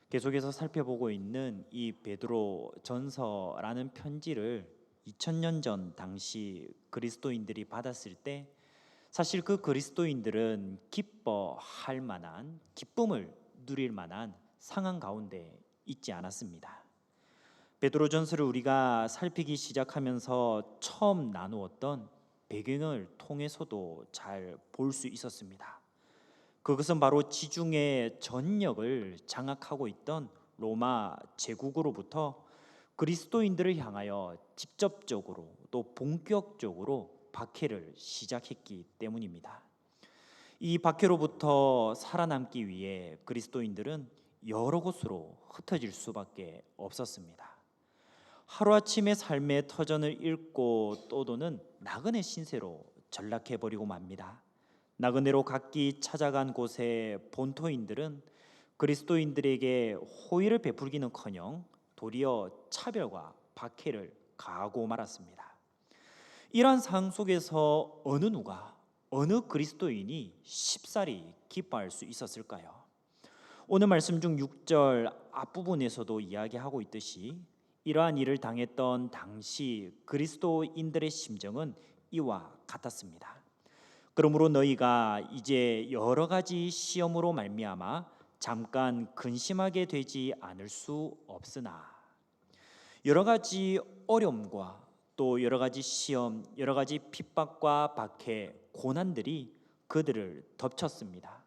계속해서 살펴보고 있는 이 베드로 전서라는 편지를 2000년 전 당시 그리스도인들이 받았을 때 사실 그 그리스도인들은 기뻐할 만한, 기쁨을 누릴 만한 상황 가운데 있지 않았습니다. 베드로 전서를 우리가 살피기 시작하면서 처음 나누었던 배경을 통해서도 잘 볼 수 있었습니다. 그것은 바로 지중해 전역을 장악하고 있던 로마 제국으로부터 그리스도인들을 향하여 직접적으로 또 본격적으로 박해를 시작했기 때문입니다. 이 박해로부터 살아남기 위해 그리스도인들은 여러 곳으로 흩어질 수밖에 없었습니다. 하루아침에 삶의 터전을 잃고 떠도는 나그네 신세로 전락해버리고 맙니다. 나그네로 각기 찾아간 곳의 본토인들은 그리스도인들에게 호의를 베풀기는커녕 도리어 차별과 박해를 가하고 말았습니다. 이러한 상황 속에서 어느 누가, 어느 그리스도인이 쉽사리 기뻐할 수 있었을까요? 오늘 말씀 중 6절 앞부분에서도 이야기하고 있듯이 이러한 일을 당했던 당시 그리스도인들의 심정은 이와 같았습니다. 그러므로 너희가 이제 여러 가지 시험으로 말미암아 잠깐 근심하게 되지 않을 수 없으나, 여러 가지 어려움과 또 여러 가지 시험, 여러 가지 핍박과 박해, 고난들이 그들을 덮쳤습니다.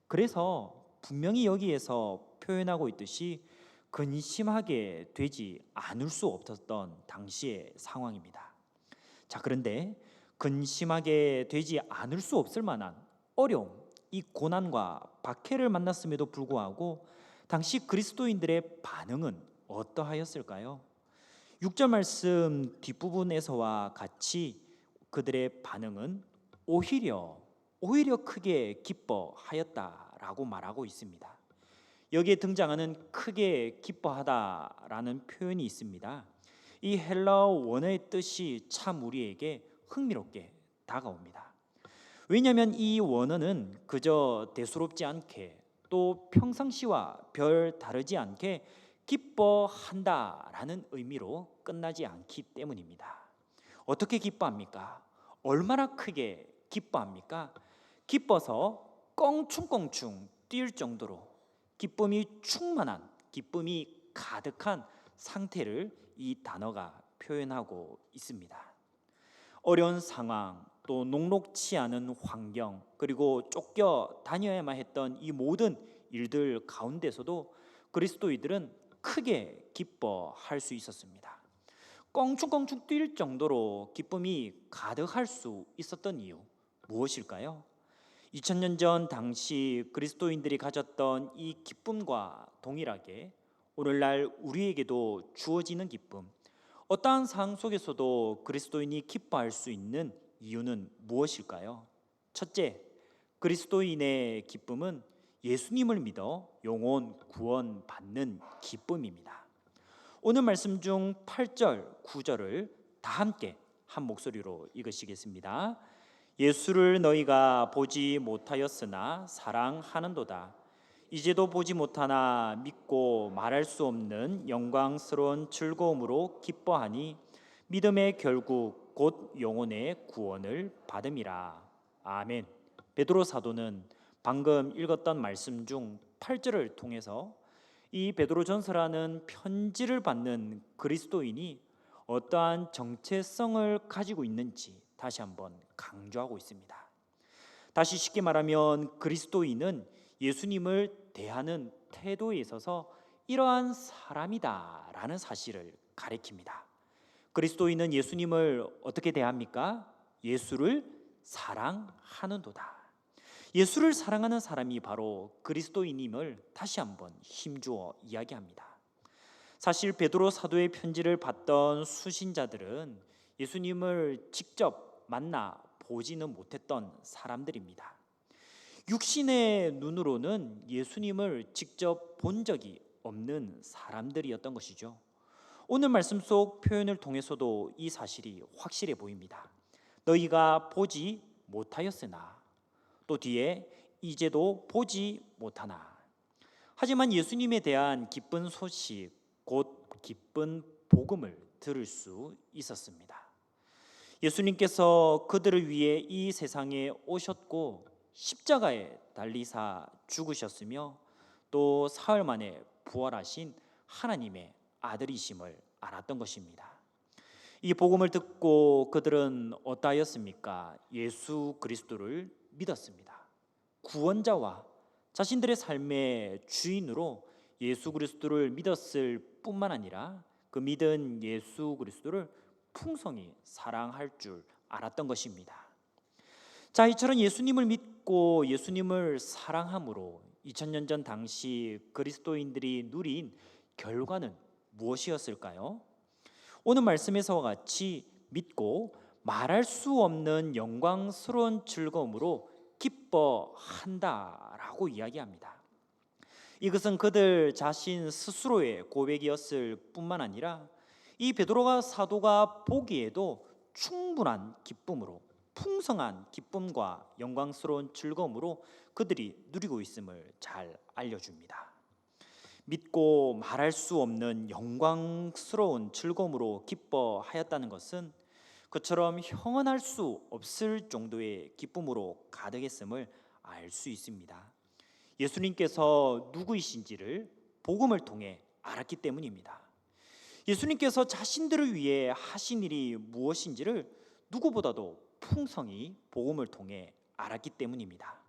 그래서 분명히 여기에서 표현하고 있듯이 근심하게 되지 않을 수 없었던 당시의 상황입니다. 자, 그런데 근심하게 되지 않을 수 없을 만한 어려움, 이 고난과 박해를 만났음에도 불구하고 당시 그리스도인들의 반응은 어떠하였을까요? 6절 말씀 뒷부분에서와 같이 그들의 반응은 오히려 크게 기뻐하였다라고 말하고 있습니다. 여기에 등장하는 크게 기뻐하다라는 표현이 있습니다. 이 헬라어 원어의 뜻이 참 우리에게 흥미롭게 다가옵니다. 왜냐하면 이 원어는 그저 대수롭지 않게 또 평상시와 별 다르지 않게 기뻐한다라는 의미로 끝나지 않기 때문입니다. 어떻게 기뻐합니까? 얼마나 크게 기뻐합니까? 기뻐서 껑충껑충 뛸 정도로 기쁨이 충만한, 기쁨이 가득한 상태를 이 단어가 표현하고 있습니다. 어려운 상황, 또 녹록치 않은 환경, 그리고 쫓겨 다녀야만 했던 이 모든 일들 가운데서도 그리스도인들은 크게 기뻐할 수 있었습니다. 껑충껑충 뛸 정도로 기쁨이 가득할 수 있었던 이유 무엇일까요? 2000년 전 당시 그리스도인들이 가졌던 이 기쁨과 동일하게 오늘날 우리에게도 주어지는 기쁨, 어떠한 상황 속에서도 그리스도인이 기뻐할 수 있는 이유는 무엇일까요? 첫째, 그리스도인의 기쁨은 예수님을 믿어 영혼 구원 받는 기쁨입니다. 오늘 말씀 중 8절, 9절을 다 함께 한 목소리로 읽으시겠습니다. 예수를 너희가 보지 못하였으나 사랑하는도다. 이제도 보지 못하나 믿고 말할 수 없는 영광스러운 즐거움으로 기뻐하니 믿음의 결국 곧 영혼의 구원을 받음이라. 아멘. 베드로 사도는 방금 읽었던 말씀 중 8절을 통해서 이 베드로 전서라는 편지를 받는 그리스도인이 어떠한 정체성을 가지고 있는지 다시 한번 강조하고 있습니다. 다시 쉽게 말하면 그리스도인은 예수님을 대하는 태도에 있어서 이러한 사람이다라는 사실을 가리킵니다. 그리스도인은 예수님을 어떻게 대합니까? 예수를 사랑하는도다. 예수를 사랑하는 사람이 바로 그리스도인임을 다시 한번 힘주어 이야기합니다. 사실 베드로 사도의 편지를 받던 수신자들은 예수님을 직접 만나 보지는 못했던 사람들입니다. 육신의 눈으로는 예수님을 직접 본 적이 없는 사람들이었던 것이죠. 오늘 말씀 속 표현을 통해서도 이 사실이 확실해 보입니다. 너희가 보지 못하였으나, 또 뒤에 이제도 보지 못하나. 하지만 예수님에 대한 기쁜 소식, 곧 기쁜 복음을 들을 수 있었습니다. 예수님께서 그들을 위해 이 세상에 오셨고 십자가에 달리사 죽으셨으며 또 사흘 만에 부활하신 하나님의 아들이심을 알았던 것입니다. 이 복음을 듣고 그들은 어떠하였습니까? 예수 그리스도를 믿었습니다. 구원자와 자신들의 삶의 주인으로 예수 그리스도를 믿었을 뿐만 아니라 그 믿은 예수 그리스도를 풍성히 사랑할 줄 알았던 것입니다. 자, 이처럼 예수님을 믿고 예수님을 사랑함으로 2000년 전 당시 그리스도인들이 누린 결과는 무엇이었을까요? 오늘 말씀에서와 같이 믿고 말할 수 없는 영광스러운 즐거움으로 기뻐한다라고 이야기합니다. 이것은 그들 자신 스스로의 고백이었을 뿐만 아니라 이 베드로가 사도가 보기에도 충분한 기쁨으로, 풍성한 기쁨과 영광스러운 즐거움으로 그들이 누리고 있음을 잘 알려줍니다. 믿고 말할 수 없는 영광스러운 즐거움으로 기뻐하였다는 것은 그처럼 형언할 수 없을 정도의 기쁨으로 가득했음을 알 수 있습니다. 예수님께서 누구이신지를 복음을 통해 알았기 때문입니다. 예수님께서 자신들을 위해 하신 일이 무엇인지를 누구보다도 풍성히 복음을 통해 알았기 때문입니다.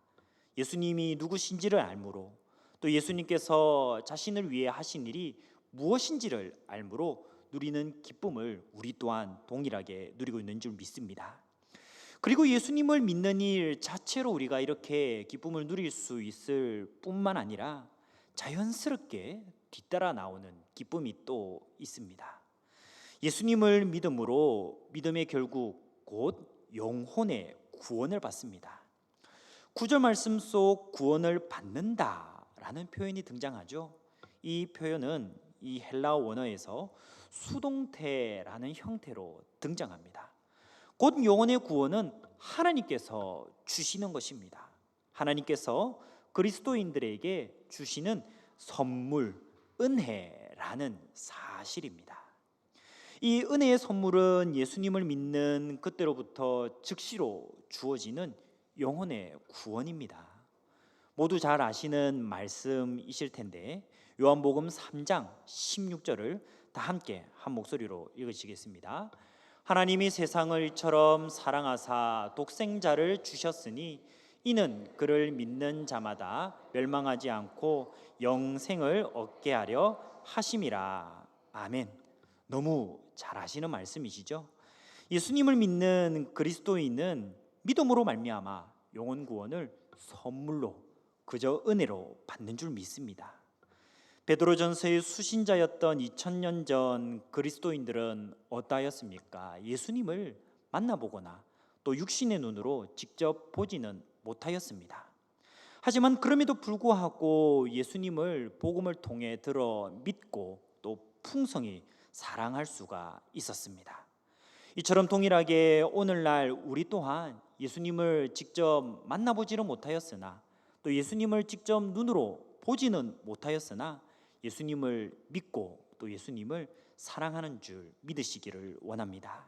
예수님이 누구신지를 알므로 또 예수님께서 자신을 위해 하신 일이 무엇인지를 알므로 누리는 기쁨을 우리 또한 동일하게 누리고 있는 줄 믿습니다. 그리고 예수님을 믿는 일 자체로 우리가 이렇게 기쁨을 누릴 수 있을 뿐만 아니라 자연스럽게 뒤따라 나오는 기쁨이 또 있습니다. 예수님을 믿음으로 믿음의 결국 곧 영혼의 구원을 받습니다. 9절 말씀 속 구원을 받는다라는 표현이 등장하죠. 이 표현은 이 헬라어 원어에서 수동태라는 형태로 등장합니다. 곧 영혼의 구원은 하나님께서 주시는 것입니다. 하나님께서 그리스도인들에게 주시는 선물, 은혜라는 사실입니다. 이 은혜의 선물은 예수님을 믿는 그때로부터 즉시로 주어지는 영혼의 구원입니다. 모두 잘 아시는 말씀이실 텐데 요한복음 3장 16절을 다 함께 한 목소리로 읽으시겠습니다. 하나님이 세상을 이처럼 사랑하사 독생자를 주셨으니 이는 그를 믿는 자마다 멸망하지 않고 영생을 얻게 하려 하심이라. 아멘. 너무 잘 아시는 말씀이시죠? 예수님을 믿는 그리스도인은 믿음으로 말미암아 영혼 구원을 선물로 그저 은혜로 받는 줄 믿습니다. 베드로전서의 수신자였던 2000년 전 그리스도인들은 어떠하였습니까? 예수님을 만나보거나 또 육신의 눈으로 직접 보지는 못하였습니다. 하지만 그럼에도 불구하고 예수님을 복음을 통해 들어 믿고 또 풍성히 사랑할 수가 있었습니다. 이처럼 동일하게 오늘날 우리 또한 예수님을 직접 만나보지는 못하였으나 또 예수님을 직접 눈으로 보지는 못하였으나 예수님을 믿고 또 예수님을 사랑하는 줄 믿으시기를 원합니다.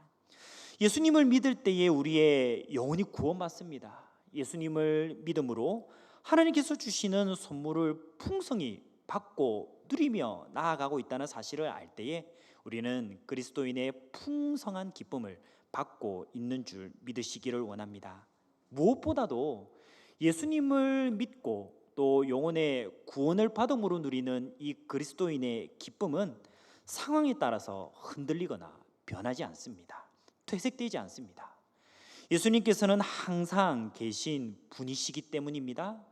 예수님을 믿을 때에 우리의 영혼이 구원받습니다. 예수님을 믿음으로 하나님께서 주시는 선물을 풍성히 받고 누리며 나아가고 있다는 사실을 알 때에 우리는 그리스도인의 풍성한 기쁨을 받고 있는 줄 믿으시기를 원합니다. 무엇보다도 예수님을 믿고 또 영혼의 구원을 받음으로 누리는 이 그리스도인의 기쁨은 상황에 따라서 흔들리거나 변하지 않습니다. 퇴색되지 않습니다. 예수님께서는 항상 계신 분이시기 때문입니다.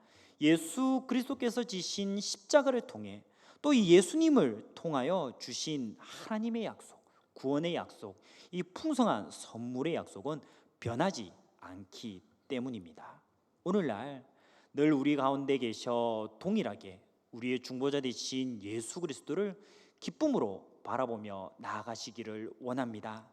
예수 그리스도께서 지신 십자가를 통해 또 이 예수님을 통하여 주신 하나님의 약속, 구원의 약속, 이 풍성한 선물의 약속은 변하지 않기 때문입니다. 오늘날 늘 우리 가운데 계셔 동일하게 우리의 중보자 되신 예수 그리스도를 기쁨으로 바라보며 나아가시기를 원합니다.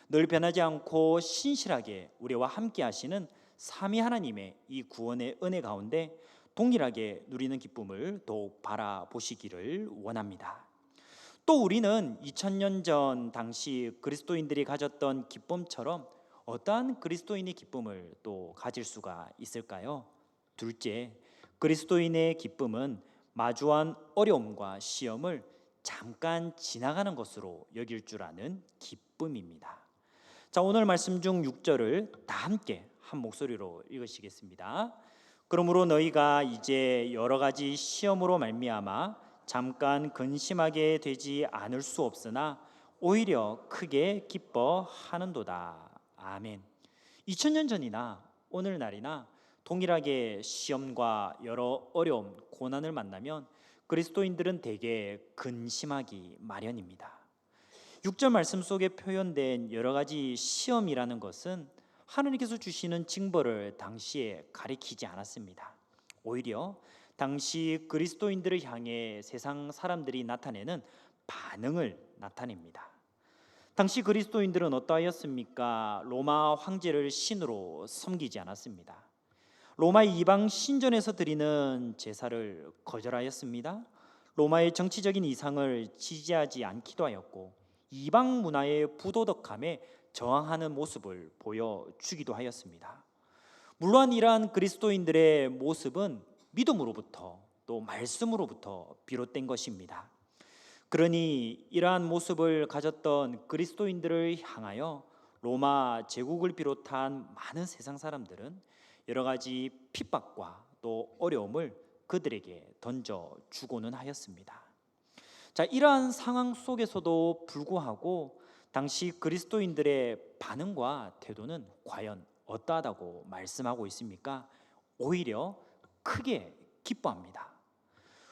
늘 변하지 않고 신실하게 우리와 함께 하시는 삼위 하나님의 이 구원의 은혜 가운데 동일하게 누리는 기쁨을 더욱 바라보시기를 원합니다. 또 우리는 2000년 전 당시 그리스도인들이 가졌던 기쁨처럼 어떠한 그리스도인의 기쁨을 또 가질 수가 있을까요? 둘째, 그리스도인의 기쁨은 마주한 어려움과 시험을 잠깐 지나가는 것으로 여길 줄 아는 기쁨입니다. 자, 오늘 말씀 중 6절을 다 함께 한 목소리로 읽으시겠습니다. 그러므로 너희가 이제 여러 가지 시험으로 말미암아 잠깐 근심하게 되지 않을 수 없으나 오히려 크게 기뻐하는도다. 아멘. 2000년 전이나 오늘날이나 동일하게 시험과 여러 어려움, 고난을 만나면 그리스도인들은 대개 근심하기 마련입니다. 6절 말씀 속에 표현된 여러 가지 시험이라는 것은 하나님께서 주시는 징벌을 당시에 가리키지 않았습니다. 오히려 당시 그리스도인들을 향해 세상 사람들이 나타내는 반응을 나타냅니다. 당시 그리스도인들은 어떠하였습니까? 로마 황제를 신으로 섬기지 않았습니다. 로마의 이방 신전에서 드리는 제사를 거절하였습니다. 로마의 정치적인 이상을 지지하지 않기도 하였고 이방 문화의 부도덕함에 저항하는 모습을 보여주기도 하였습니다. 물론 이러한 그리스도인들의 모습은 믿음으로부터 또 말씀으로부터 비롯된 것입니다. 그러니 이러한 모습을 가졌던 그리스도인들을 향하여 로마 제국을 비롯한 많은 세상 사람들은 여러 가지 핍박과 또 어려움을 그들에게 던져주고는 하였습니다. 자, 이러한 상황 속에서도 불구하고 당시 그리스도인들의 반응과 태도는 과연 어떠하다고 말씀하고 있습니까? 오히려 크게 기뻐합니다.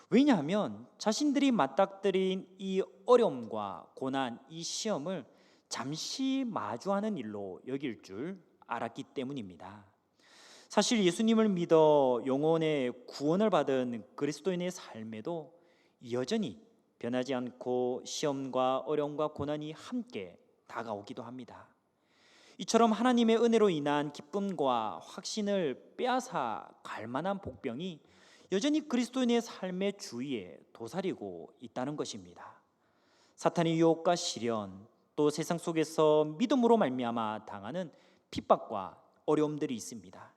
왜냐하면 자신들이 맞닥뜨린 이 어려움과 고난, 이 시험을 잠시 마주하는 일로 여길 줄 알았기 때문입니다. 사실 예수님을 믿어 영혼의 구원을 받은 그리스도인의 삶에도 여전히 변하지 않고 시험과 어려움과 고난이 함께 다가오기도 합니다. 이처럼 하나님의 은혜로 인한 기쁨과 확신을 빼앗아 갈 만한 복병이 여전히 그리스도인의 삶의 주위에 도사리고 있다는 것입니다. 사탄의 유혹과 시련, 또 세상 속에서 믿음으로 말미암아 당하는 핍박과 어려움들이 있습니다.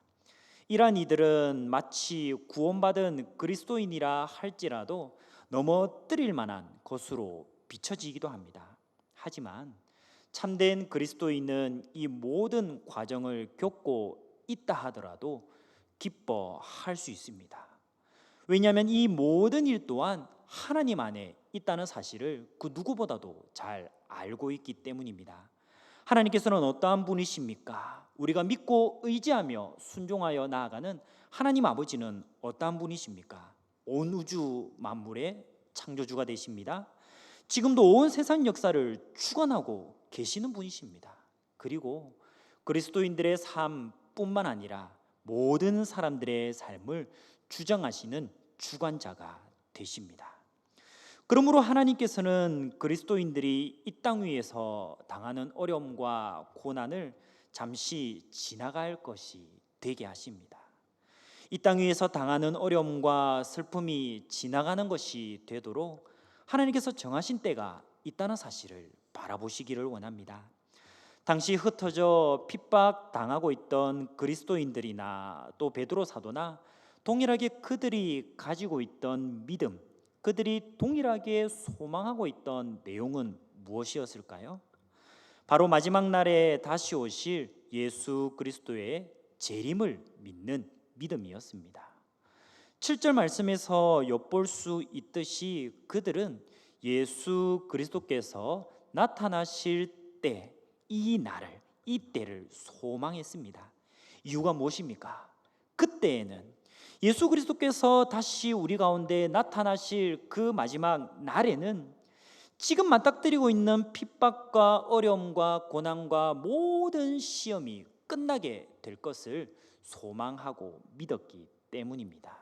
이러한 이들은 마치 구원받은 그리스도인이라 할지라도 넘어뜨릴 만한 것으로 비춰지기도 합니다. 하지만 참된 그리스도인은 이 모든 과정을 겪고 있다 하더라도 기뻐할 수 있습니다. 왜냐하면 이 모든 일 또한 하나님 안에 있다는 사실을 그 누구보다도 잘 알고 있기 때문입니다. 하나님께서는 어떠한 분이십니까? 우리가 믿고 의지하며 순종하여 나아가는 하나님 아버지는 어떠한 분이십니까? 온 우주 만물의 창조주가 되십니다. 지금도 온 세상 역사를 주관하고 계시는 분이십니다. 그리고 그리스도인들의 삶뿐만 아니라 모든 사람들의 삶을 주장하시는 주관자가 되십니다. 그러므로 하나님께서는 그리스도인들이 이 땅 위에서 당하는 어려움과 고난을 잠시 지나갈 것이 되게 하십니다. 이 땅 위에서 당하는 어려움과 슬픔이 지나가는 것이 되도록 하나님께서 정하신 때가 있다는 사실을 바라보시기를 원합니다. 당시 흩어져 핍박 당하고 있던 그리스도인들이나 또 베드로 사도나 동일하게 그들이 가지고 있던 믿음, 그들이 동일하게 소망하고 있던 내용은 무엇이었을까요? 바로 마지막 날에 다시 오실 예수 그리스도의 재림을 믿는 믿음이었습니다. 7절 말씀에서 엿볼 수 있듯이 그들은 예수 그리스도께서 나타나실 때, 이 날을, 이 때를 소망했습니다. 이유가 무엇입니까? 그때에는 예수 그리스도께서 다시 우리 가운데 나타나실 그 마지막 날에는 지금 맞닥뜨리고 있는 핍박과 어려움과 고난과 모든 시험이 끝나게 될 것을 소망하고 믿었기 때문입니다.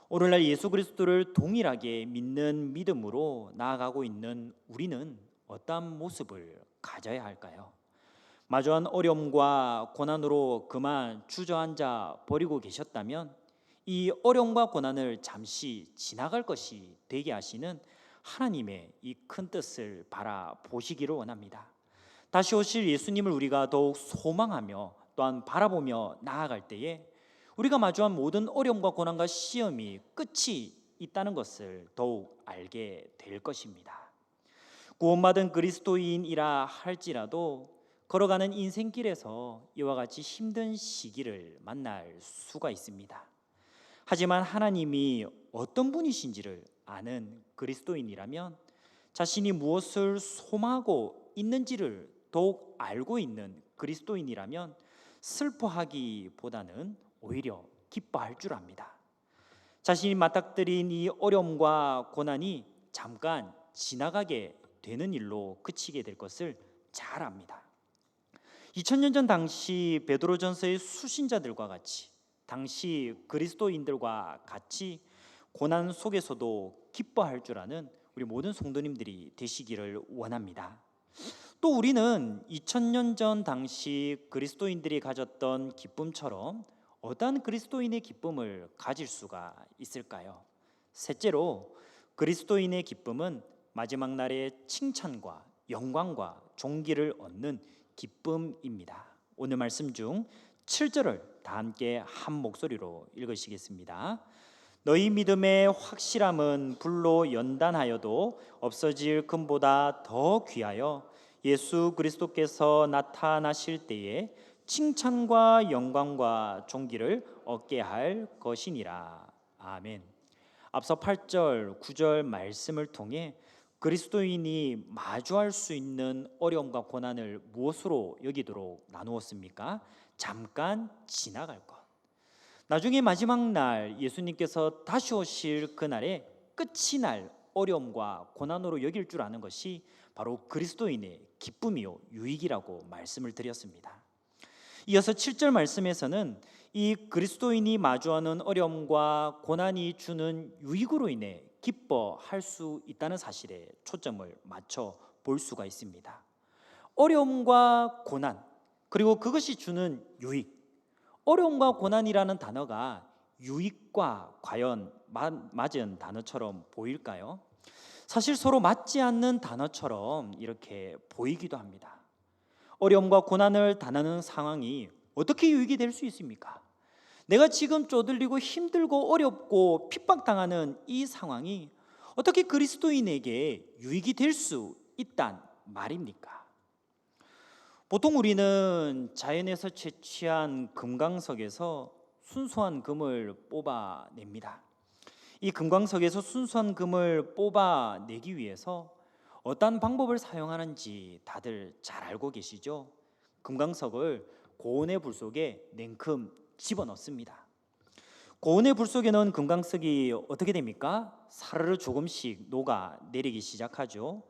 오늘날 예수 그리스도를 동일하게 믿는 믿음으로 나아가고 있는 우리는 어떠한 모습을 가져야 할까요? 마주한 어려움과 고난으로 그만 주저앉아 버리고 계셨다면 이 어려움과 고난을 잠시 지나갈 것이 되게 하시는 하나님의 이 큰 뜻을 바라보시기를 원합니다. 다시 오실 예수님을 우리가 더욱 소망하며 또한 바라보며 나아갈 때에 우리가 마주한 모든 어려움과 고난과 시험이 끝이 있다는 것을 더욱 알게 될 것입니다. 구원받은 그리스도인이라 할지라도 걸어가는 인생길에서 이와 같이 힘든 시기를 만날 수가 있습니다. 하지만 하나님이 어떤 분이신지를 아는 그리스도인이라면 자신이 무엇을 소망하고 있는지를 더욱 알고 있는 그리스도인이라면 슬퍼하기보다는 오히려 기뻐할 줄 압니다. 자신이 맞닥뜨린 이 어려움과 고난이 잠깐 지나가게 되는 일로 그치게 될 것을 잘 압니다. 2000년 전 당시 베드로전서의 수신자들과 같이 당시 그리스도인들과 같이 고난 속에서도 기뻐할 줄 아는 우리 모든 성도님들이 되시기를 원합니다. 또 우리는 2000년 전 당시 그리스도인들이 가졌던 기쁨처럼 어떠한 그리스도인의 기쁨을 가질 수가 있을까요? 셋째로 그리스도인의 기쁨은 마지막 날의 칭찬과 영광과 존귀를 얻는 기쁨입니다. 오늘 말씀 중 7절을 다 함께 한 목소리로 읽으시겠습니다. 너희 믿음의 확실함은 불로 연단하여도 없어질 금보다 더 귀하여 예수 그리스도께서 나타나실 때에 칭찬과 영광과 존귀를 얻게 할 것이니라. 아멘. 앞서 8절, 9절 말씀을 통해 그리스도인이 마주할 수 있는 어려움과 고난을 무엇으로 여기도록 나누었습니까? 잠깐 지나갈 것. 나중에 마지막 날 예수님께서 다시 오실 그날에 끝이 날 어려움과 고난으로 여길 줄 아는 것이 바로 그리스도인의 기쁨이요 유익이라고 말씀을 드렸습니다. 이어서 7절 말씀에서는 이 그리스도인이 마주하는 어려움과 고난이 주는 유익으로 인해 기뻐할 수 있다는 사실에 초점을 맞춰 볼 수가 있습니다. 어려움과 고난, 그리고 그것이 주는 유익. 어려움과 고난이라는 단어가 유익과 과연 맞은 단어처럼 보일까요? 사실 서로 맞지 않는 단어처럼 이렇게 보이기도 합니다. 어려움과 고난을 당하는 상황이 어떻게 유익이 될 수 있습니까? 내가 지금 쪼들리고 힘들고 어렵고 핍박당하는 이 상황이 어떻게 그리스도인에게 유익이 될 수 있단 말입니까? 보통 우리는 자연에서 채취한 금강석에서 순수한 금을 뽑아냅니다. 이 금광석에서 순수한 금을 뽑아내기 위해서 어떤 방법을 사용하는지 다들 잘 알고 계시죠? 금광석을 고온의 불 속에 냉큼 집어넣습니다. 고온의 불 속에 넣은 금광석이 어떻게 됩니까? 사르르 조금씩 녹아내리기 시작하죠.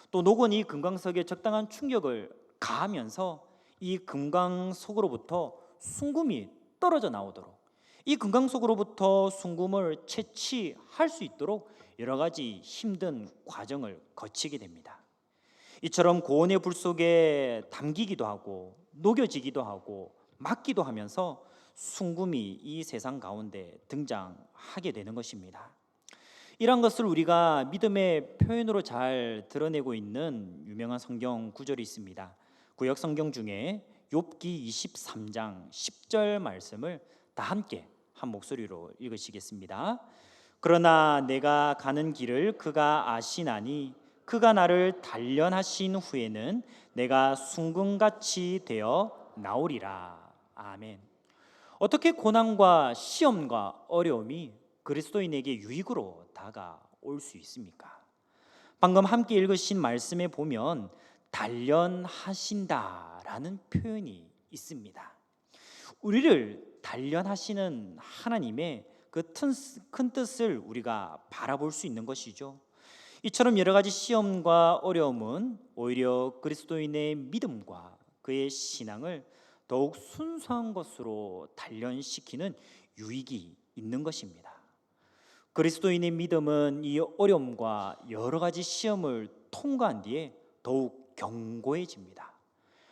또 녹은 이 금광석에 적당한 충격을 가하면서 이 금광석으로부터 순금이 떨어져 나오도록, 이 금광석으로부터 순금을 채취할 수 있도록 여러 가지 힘든 과정을 거치게 됩니다. 이처럼 고온의 불 속에 담기기도 하고 녹여지기도 하고 막기도 하면서 순금이 이 세상 가운데 등장하게 되는 것입니다. 이러한 것을 우리가 믿음의 표현으로 잘 드러내고 있는 유명한 성경 구절이 있습니다. 구약 성경 중에 욥기 23장 10절 말씀을 다 함께 한 목소리로 읽으시겠습니다. 그러나 내가 가는 길을 그가 아시나니 그가 나를 단련하신 후에는 내가 순금같이 되어 나오리라. 아멘. 어떻게 고난과 시험과 어려움이 그리스도인에게 유익으로 다가올 수 있습니까? 방금 함께 읽으신 말씀에 보면 단련하신다라는 표현이 있습니다. 우리를 단련하시는 하나님의 그 큰 뜻을 우리가 바라볼 수 있는 것이죠. 이처럼 여러 가지 시험과 어려움은 오히려 그리스도인의 믿음과 그의 신앙을 더욱 순수한 것으로 단련시키는 유익이 있는 것입니다. 그리스도인의 믿음은 이 어려움과 여러 가지 시험을 통과한 뒤에 더욱 견고해집니다.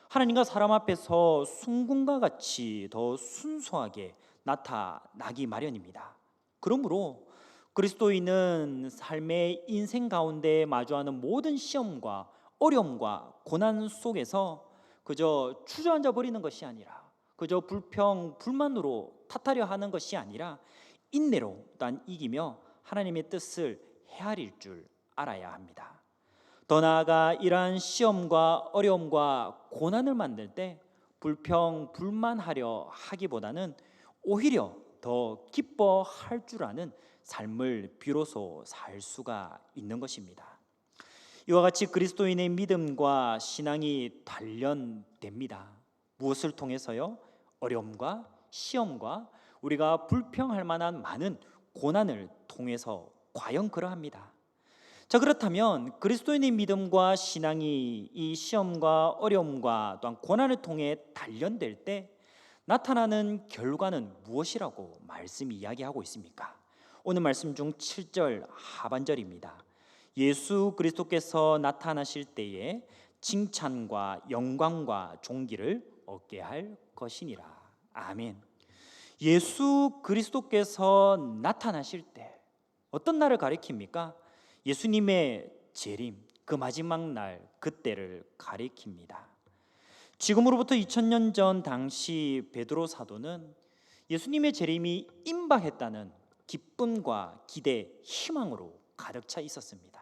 하나님과 사람 앞에서 순금과 같이 더 순수하게 나타나기 마련입니다. 그러므로 그리스도인은 삶의 인생 가운데 마주하는 모든 시험과 어려움과 고난 속에서 그저 주저앉아 버리는 것이 아니라, 그저 불평 불만으로 탓하려 하는 것이 아니라 인내로 또한 이기며 하나님의 뜻을 헤아릴 줄 알아야 합니다. 더 나아가 이러한 시험과 어려움과 고난을 만들 때 불평 불만하려 하기보다는 오히려 더 기뻐할 줄 아는 삶을 비로소 살 수가 있는 것입니다. 이와 같이 그리스도인의 믿음과 신앙이 단련됩니다. 무엇을 통해서요? 어려움과 시험과 우리가 불평할 만한 많은 고난을 통해서 과연 그러합니다. 자, 그렇다면 그리스도인의 믿음과 신앙이 이 시험과 어려움과 또한 고난을 통해 단련될 때 나타나는 결과는 무엇이라고 말씀이 이야기하고 있습니까? 오늘 말씀 중 7절 하반절입니다. 예수 그리스도께서 나타나실 때에 칭찬과 영광과 존귀를 얻게 할 것이니라. 아멘. 예수 그리스도께서 나타나실 때 어떤 날을 가리킵니까? 예수님의 재림, 그 마지막 날, 그때를 가리킵니다. 지금으로부터 2000년 전 당시 베드로 사도는 예수님의 재림이 임박했다는 기쁨과 기대, 희망으로 가득 차 있었습니다.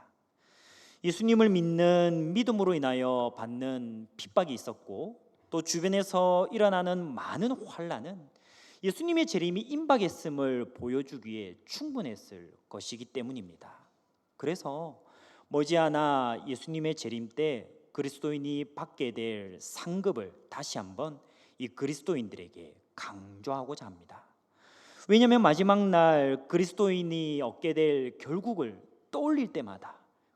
예수님을 믿는 믿음으로 인하여 받는 핍박이 있었고, 또 주변에서 일어나는 많은 환난은 예수님의 재림이 임박했음을 보여주기에 충분했을 것이기 때문입니다. 그래서 머지않아 예수님의 재림 때 그리스도인이 받게 될 상급을 다시 한번 이 그리스도인들에게 강조하고자 합니다. 왜냐하면 마지막 날 그리스도인이 얻게 될 결국을 떠올릴 때마다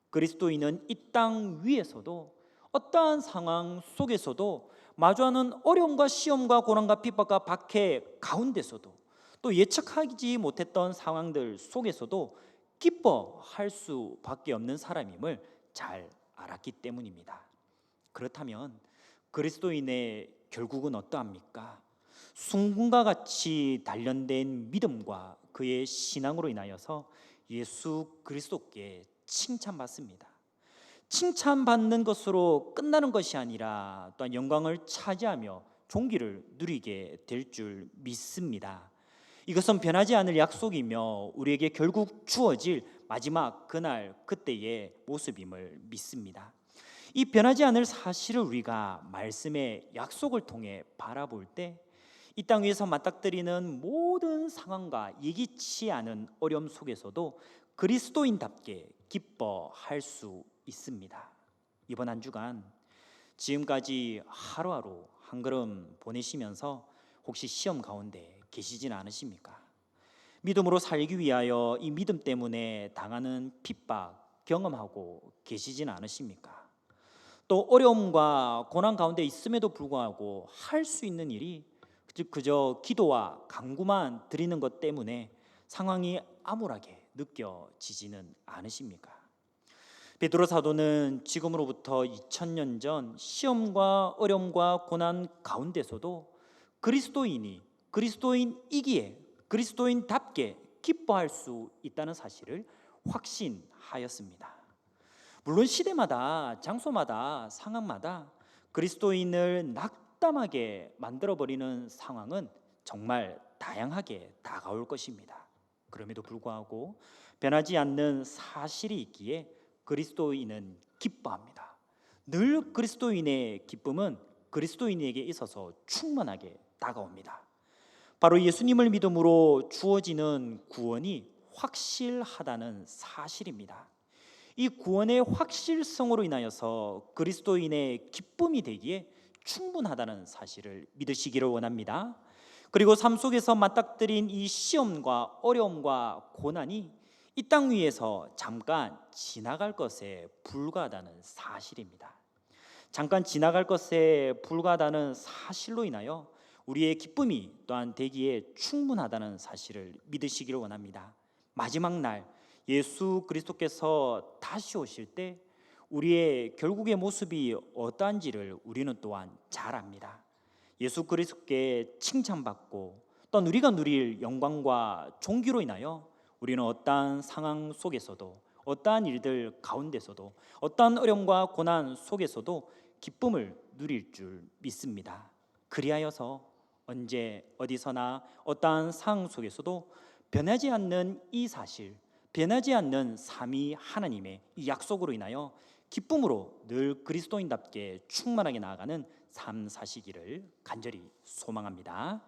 그리스도인은 이 땅 위에서도 어떠한 상황 속에서도 마주하는 어려움과 시험과 고난과 핍박과 박해 가운데서도 또 예측하지 못했던 상황들 속에서도 기뻐할 수밖에 없는 사람임을 잘 알았기 때문입니다. 그렇다면 그리스도인의 결국은 어떠합니까? 순금과 같이 단련된 믿음과 그의 신앙으로 인하여서 예수 그리스도께 칭찬받습니다. 칭찬받는 것으로 끝나는 것이 아니라 또한 영광을 차지하며 존귀를 누리게 될 줄 믿습니다. 이것은 변하지 않을 약속이며 우리에게 결국 주어질 마지막 그날 그때의 모습임을 믿습니다. 이 변하지 않을 사실을 우리가 말씀의 약속을 통해 바라볼 때 이 땅 위에서 맞닥뜨리는 모든 상황과 예기치 않은 어려움 속에서도 그리스도인답게 기뻐할 수 있습니다. 이번 한 주간 지금까지 하루하루 한 걸음 보내시면서 혹시 시험 가운데 계시진 않으십니까? 믿음으로 살기 위하여 이 믿음 때문에 당하는 핍박 경험하고 계시진 않으십니까? 또 어려움과 고난 가운데 있음에도 불구하고 할 수 있는 일이 그저 기도와 간구만 드리는 것 때문에 상황이 암울하게 느껴지지는 않으십니까? 베드로 사도는 지금으로부터 2000년 전 시험과 어려움과 고난 가운데서도 그리스도인이기에 그리스도인답게 기뻐할 수 있다는 사실을 확신하였습니다. 물론 시대마다 장소마다 상황마다 그리스도인을 낙담하게 만들어버리는 상황은 정말 다양하게 다가올 것입니다. 그럼에도 불구하고 변하지 않는 사실이 있기에 그리스도인은 기뻐합니다. 늘 그리스도인의 기쁨은 그리스도인에게 있어서 충만하게 다가옵니다. 바로 예수님을 믿음으로 주어지는 구원이 확실하다는 사실입니다. 이 구원의 확실성으로 인하여서 그리스도인의 기쁨이 되기에 충분하다는 사실을 믿으시기를 원합니다. 그리고 삶 속에서 맞닥뜨린 이 시험과 어려움과 고난이 이 땅 위에서 잠깐 지나갈 것에 불과하다는 사실입니다. 잠깐 지나갈 것에 불과하다는 사실로 인하여 우리의 기쁨이 또한 되기에 충분하다는 사실을 믿으시기를 원합니다. 마지막 날 예수 그리스도께서 다시 오실 때 우리의 결국의 모습이 어떠한지를 우리는 또한 잘 압니다. 예수 그리스도께 칭찬받고 또 우리가 누릴 영광과 존귀로 인하여 우리는 어떠한 상황 속에서도, 어떠한 일들 가운데서도, 어떠한 어려움과 고난 속에서도 기쁨을 누릴 줄 믿습니다. 그리하여서 언제 어디서나 어떠한 상황 속에서도 변하지 않는 이 사실, 변하지 않는 삼위 하나님의 이 약속으로 인하여 기쁨으로 늘 그리스도인답게 충만하게 나아가는 삶 사시기를 간절히 소망합니다.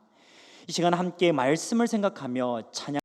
이 시간 함께 말씀을 생각하며 찬양